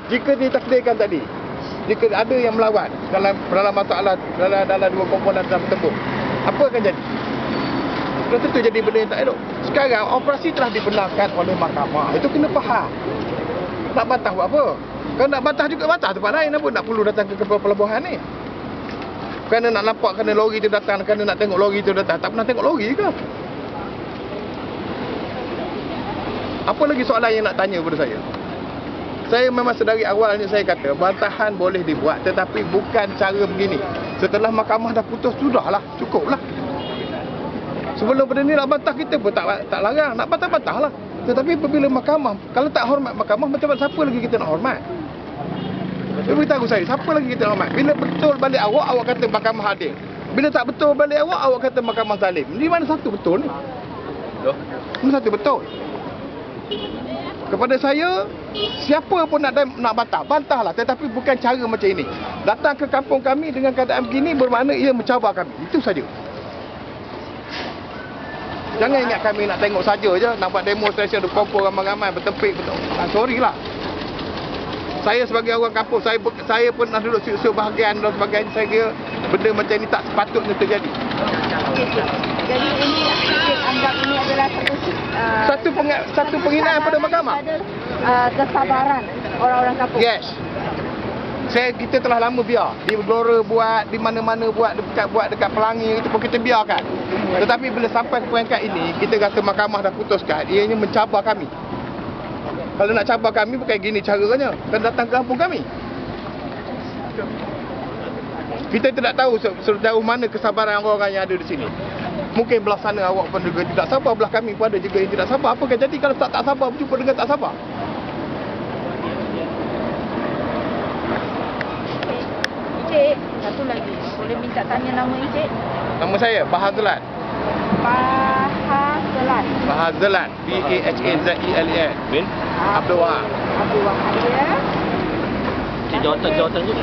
jika ditakdirkan tadi, jika ada yang melawan dalam masalah dalam dua komponen dalam bertempur, apa akan jadi? Sudah tentu jadi benda yang tak elok. Sekarang operasi telah dibenarkan oleh mahkamah. Itu kena faham. Nak bantah buat apa? Kalau nak bantah juga bantah tempat lain, apa nak perlu datang ke pelabuhan ni? Kerana nak nampak, kerana lori tu datang, kerana nak tengok lori tu datang. Tak pernah tengok lori ke? Apa lagi soalan yang nak tanya kepada saya? Saya memang sedari awalnya saya kata bantahan boleh dibuat, tetapi bukan cara begini. Setelah mahkamah dah putus, sudahlah, cukuplah. Sebelum pada ni nak bantah kita pun tak larang, nak bantah-bantahlah. Tetapi apabila mahkamah, kalau tak hormat mahkamah, macam mana siapa lagi kita nak hormat? Dia beritahu saya, siapa lagi kita nak hormat? Bila betul balik awak kata mahkamah adil. Bila tak betul balik awak kata mahkamah zalim. Di mana satu betul ni? Mana satu betul? Kepada saya, siapa pun nak bantah, bantahlah. Tetapi bukan cara macam ini. Datang ke kampung kami dengan keadaan begini bermakna ia mencabar kami. Itu saja. Jangan ingat kami nak tengok saja je, nak buat demonstrasi, ada kumpul ramai-ramai, bertempik, betul. Sorry lah. Saya sebagai orang kampung, saya pun nak duduk sebahagian dan sebagainya. Saya kira benda macam ini tak sepatutnya terjadi. Jadi ini anggap ini adalah satu penghinaan pada mahkamah. Kesabaran orang-orang kampung. Yes. Kita telah lama biar di Blora buat, di mana-mana buat dekat Pelangi, itu pun kita biarkan. Tetapi bila sampai ke peringkat ini, kita kata mahkamah dah putuskan, ianya mencabar kami. Kalau nak cabar kami bukan gini caranya, dan datang ke kampung kami. Kita tidak tahu sejauh mana kesabaran orang-orang yang ada di sini. Mungkin belah sana awak pun juga tidak sabar, belah kami pun ada juga yang tidak sabar. Apa akan jadi kalau tak sabar berjumpa dengan tak sabar? Encik, satu lagi. Boleh minta tanya nama Encik? Nama saya Bahazelan. Bahazelan. Bahazelan. B-A-H-A-Z-E-L-E-N. Bin Abdul Wahab. Abdul Wahab ya. Jawatan je.